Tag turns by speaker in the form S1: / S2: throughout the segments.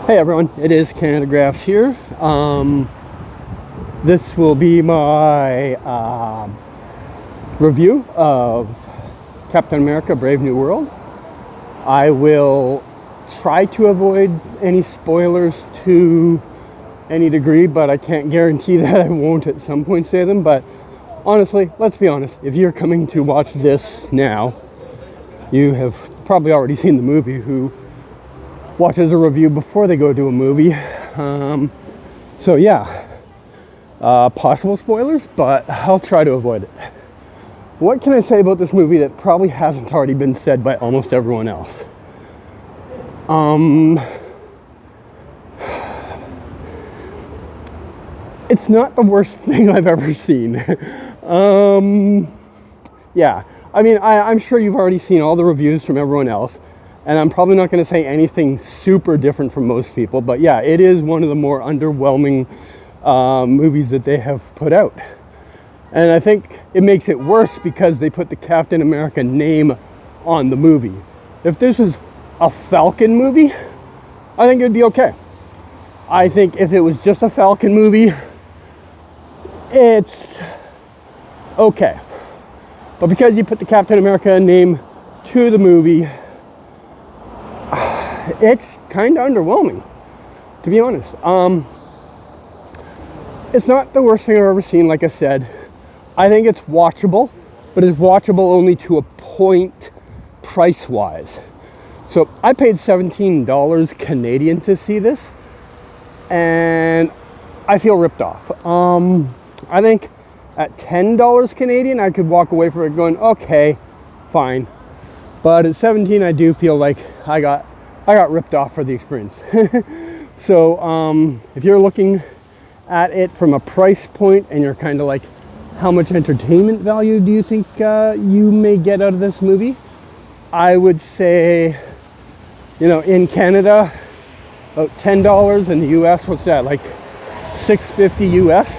S1: Hey everyone, it is Canada Graphs here. This will be my review of Captain America Brave New World. I will try to avoid any spoilers to any degree, but I can't guarantee that I won't at some point say them. But honestly, let's be honest, if you're coming to watch this now, you have probably already seen the movie. Who watches a review before they go to a movie. So yeah, possible spoilers, but I'll try to avoid it. What can I say about this movie that probably hasn't already been said by almost everyone else? It's not the worst thing I've ever seen. Yeah, I mean, I'm sure you've already seen all the reviews from everyone else. And I'm probably not going to say anything super different from most people. But yeah, it is one of the more underwhelming movies that they have put out. And I think it makes it worse because they put the Captain America name on the movie. If this was a Falcon movie, I think it would be okay. I think if it was just a Falcon movie, it's okay. But because you put the Captain America name to the movie, it's kind of underwhelming, to be honest. It's not the worst thing I've ever seen, like I said. I think it's watchable, but it's watchable only to a point price-wise. So I paid $17 Canadian to see this, and I feel ripped off. I think at $10 Canadian, I could walk away from it going, okay, fine. But at 17, I do feel like I got ripped off for the experience. So if you're looking at it from a price point and you're kind of like, how much entertainment value do you think you may get out of this movie? I would say, in Canada, about $10. In the US, what's that, like $6.50 US?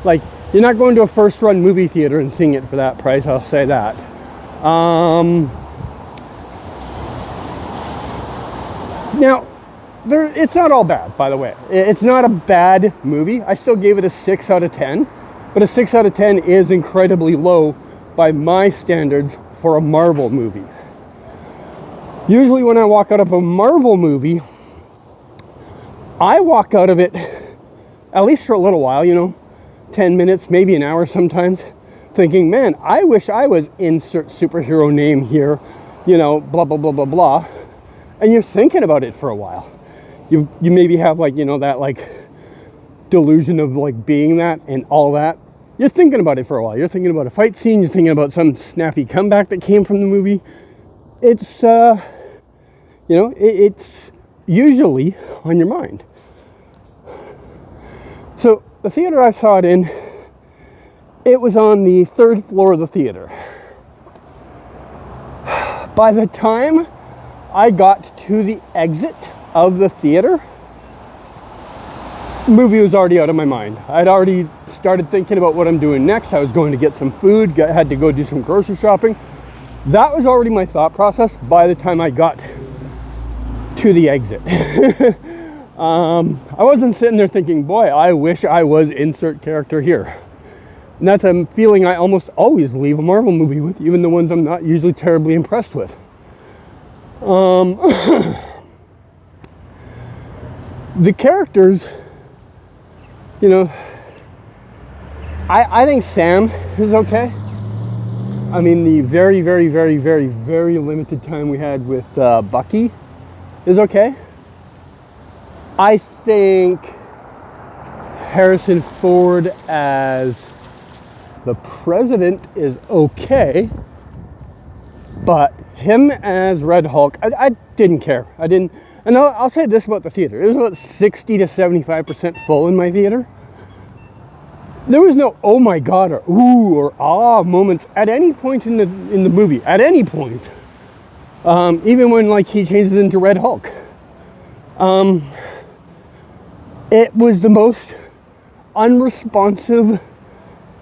S1: Like, you're not going to a first run movie theater and seeing it for that price, I'll say that. Now, it's not all bad, by the way. It's not a bad movie. I still gave it a 6 out of 10. But a 6 out of 10 is incredibly low by my standards for a Marvel movie. Usually when I walk out of a Marvel movie, I walk out of it, at least for a little while, 10 minutes, maybe an hour sometimes, thinking, man, I wish I was insert superhero name here, blah, blah, blah, blah, blah. And you're thinking about it for a while. You maybe have that delusion of being that and all that. You're thinking about it for a while. You're thinking about a fight scene. You're thinking about some snappy comeback that came from the movie. It's, it's usually on your mind. So the theater I saw it in, it was on the 3rd floor of the theater. By the time I got to the exit of the theater, the movie was already out of my mind. I'd already started thinking about what I'm doing next. I was going to get some food, had to go do some grocery shopping. That was already my thought process by the time I got to the exit. I wasn't sitting there thinking, boy, I wish I was insert character here. And that's a feeling I almost always leave a Marvel movie with, even the ones I'm not usually terribly impressed with. The characters, I think Sam is okay. I mean, the very, very, very, very, very limited time we had with Bucky is okay. I think Harrison Ford as the president is okay, but him as Red Hulk, I didn't care. I didn't, and I'll say this about the theater. It was about 60 to 75% full in my theater. There was no oh my god or ooh or ah moments at any point in the movie. At any point, even when he changes into Red Hulk. It was the most unresponsive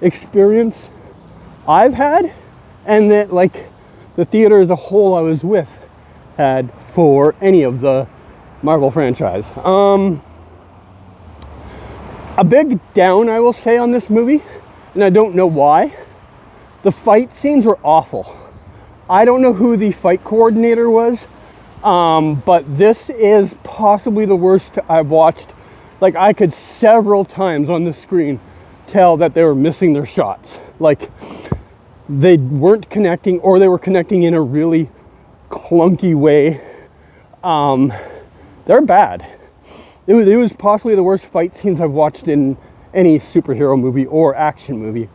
S1: experience I've had, and that the theater as a whole I was with had for any of the Marvel franchise. A big down, I will say, on this movie, and I don't know why. The fight scenes were awful. I don't know who the fight coordinator was, but this is possibly the worst I've watched. Like, I could several times on the screen tell that they were missing their shots. Like, they weren't connecting, or they were connecting in a really clunky way. They're bad. It was possibly the worst fight scenes I've watched in any superhero movie or action movie.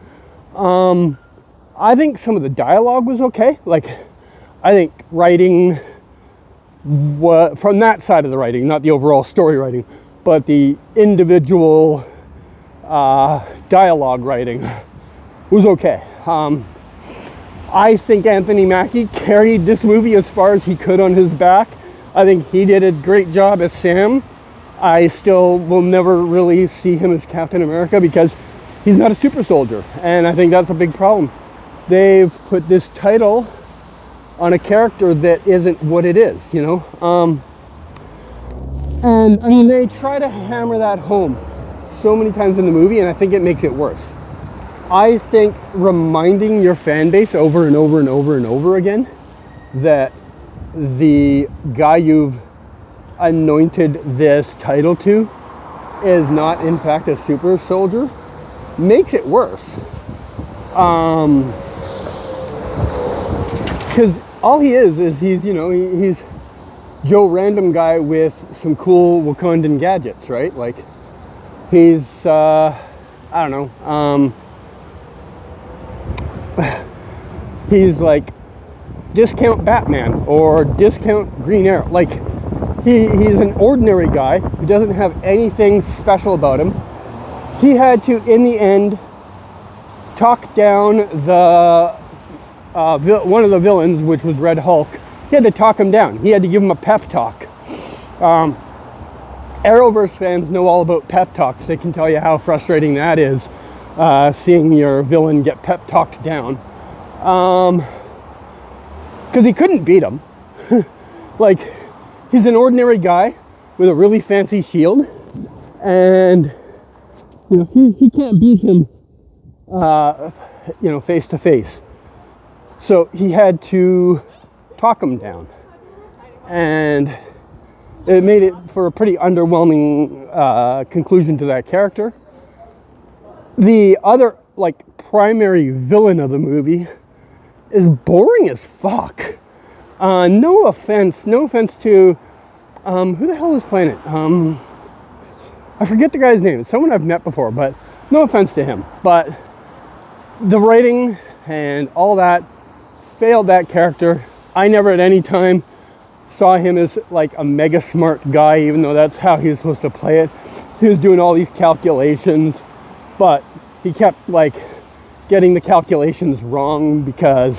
S1: I think some of the dialogue was okay. Like, I think writing, from that side of the writing, not the overall story writing, but the individual dialogue writing was okay. I think Anthony Mackie carried this movie as far as he could on his back. I think he did a great job as Sam. I still will never really see him as Captain America because he's not a super soldier, and I think that's a big problem. They've put this title on a character that isn't what it is, you know? And I mean, they try to hammer that home so many times in the movie, and I think it makes it worse. I think reminding your fan base over and over and over and over again that the guy you've anointed this title to is not in fact a super soldier makes it worse. Because all he is he's, you know, he's Joe Random guy with some cool Wakandan gadgets, right? Like, he's I don't know, he's like discount Batman or discount Green Arrow. Like, he's an ordinary guy who doesn't have anything special about him. He had to, in the end, talk down the one of the villains, which was Red Hulk. He had to talk him down. He had to give him a pep talk. Arrowverse fans know all about pep talks. They can tell you how frustrating that is, seeing your villain get pep talked down. Because he couldn't beat him. Like, he's an ordinary guy with a really fancy shield, and you know, he can't beat him, you know, face to face. So he had to talk him down, and it made it for a pretty underwhelming conclusion to that character. The other, like, primary villain of the movie is boring as fuck. No offense to who the hell is playing it? I forget the guy's name. It's someone I've met before, but no offense to him. But the writing and all that failed that character. I never at any time saw him as like a mega smart guy, even though that's how he was supposed to play it. He was doing all these calculations, but he kept like getting the calculations wrong because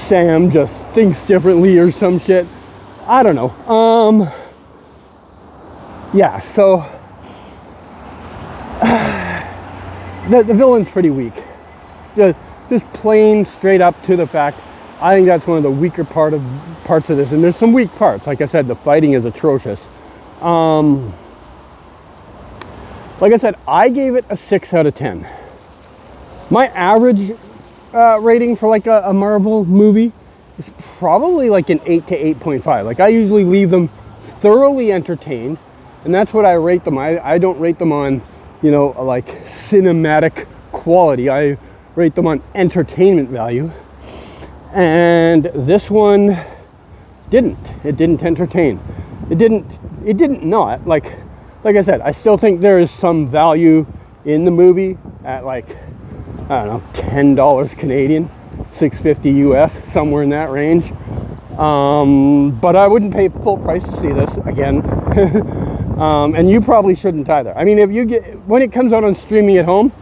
S1: Sam just thinks differently or some shit. I don't know. Yeah, so the villain's pretty weak. Just plain straight up to the fact. I think that's one of the weaker parts of this, and there's some weak parts. Like I said, the fighting is atrocious. Like I said, I gave it a 6 out of 10. My average rating for like a Marvel movie is probably like an 8 to 8.5. Like, I usually leave them thoroughly entertained, and that's what I rate them. I don't rate them on, you know, like cinematic quality. I rate them on entertainment value. And this one didn't. It didn't entertain. It didn't not. Like I said, I still think there is some value in the movie at, like, I don't know, $10 Canadian, $6.50 US, somewhere in that range. But I wouldn't pay full price to see this again. And you probably shouldn't either. I mean, when it comes out on streaming at home,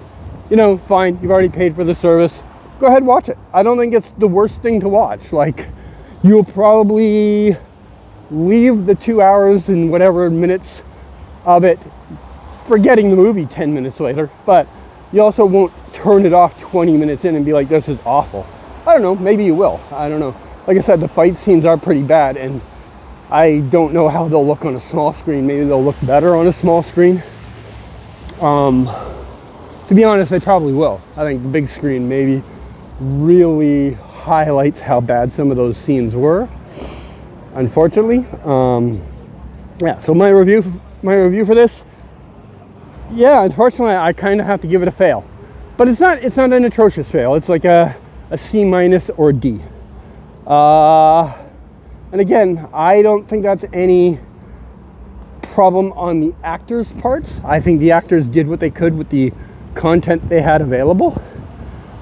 S1: you know, fine, you've already paid for the service. Go ahead, watch it. I don't think it's the worst thing to watch. Like, you'll probably leave the 2 hours and whatever minutes of it forgetting the movie 10 minutes later, but you also won't turn it off 20 minutes in and be like, this is awful. I don't know, maybe you will. I don't know. Like I said, the fight scenes are pretty bad, and I don't know how they'll look on a small screen. Maybe they'll look better on a small screen. To be honest, they probably will. I think the big screen maybe really highlights how bad some of those scenes were, unfortunately. Yeah, so my review for this, yeah, unfortunately I kind of have to give it a fail. But it's not an atrocious fail. It's like a C- or D. And again, I don't think that's any problem on the actors' parts. I think the actors did what they could with the content they had available.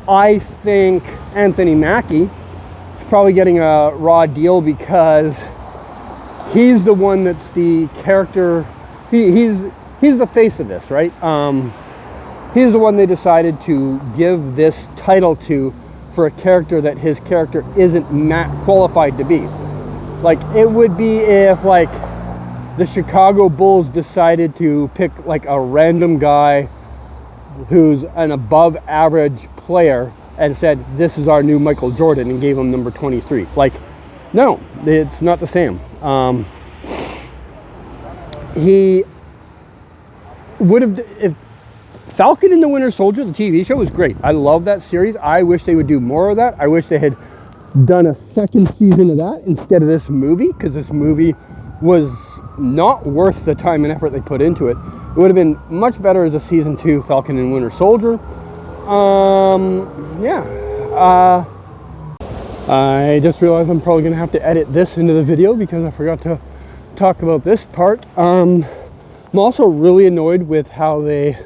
S1: I think Anthony Mackie is probably getting a raw deal because he's the one that's the character. He's the face of this, right? He's the one they decided to give this title to for a character that his character isn't qualified to be. Like, it would be if, like, the Chicago Bulls decided to pick, like, a random guy who's an above average player and said, this is our new Michael Jordan, and gave him number 23. Like, no, it's not the same. He would have, if Falcon and the Winter Soldier, the TV show, was great. I love that series. I wish they would do more of that. I wish they had done a second season of that instead of this movie, because this movie was not worth the time and effort they put into it. It would have been much better as a season 2 Falcon and Winter Soldier. I just realized I'm probably going to have to edit this into the video because I forgot to talk about this part. I'm also really annoyed with how they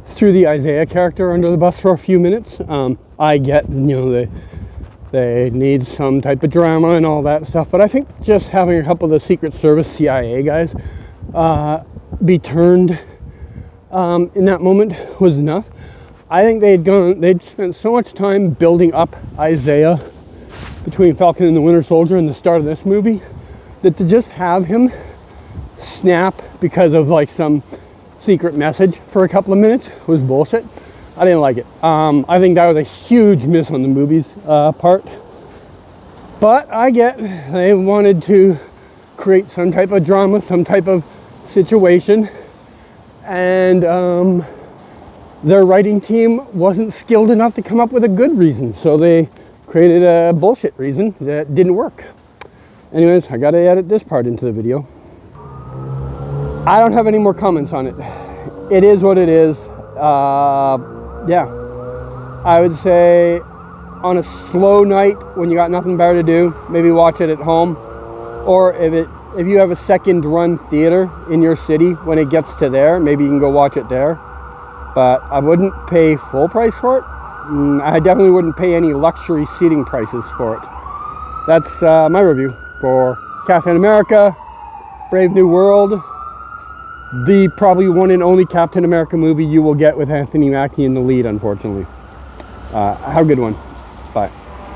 S1: threw the Isaiah character under the bus for a few minutes. I get, they need some type of drama and all that stuff, but I think just having a couple of the Secret Service CIA guys be turned in that moment was enough. I think they'd spent so much time building up Isaiah between Falcon and the Winter Soldier and the start of this movie that to just have him snap because of like some secret message for a couple of minutes was bullshit. I didn't like it. I think that was a huge miss on the movie's part. But I get they wanted to create some type of drama, some type of situation, and their writing team wasn't skilled enough to come up with a good reason, so they created a bullshit reason that didn't work. Anyways, I gotta edit this part into the video. I don't have any more comments on it. It is what it is. Yeah, I would say on a slow night when you got nothing better to do, maybe watch it at home, or if you have a second run theater in your city, when it gets to there, maybe you can go watch it there. But I wouldn't pay full price for it. I definitely wouldn't pay any luxury seating prices for it. That's my review for Captain America, Brave New World, the probably one and only Captain America movie you will get with Anthony Mackie in the lead, unfortunately. Have a good one. Bye.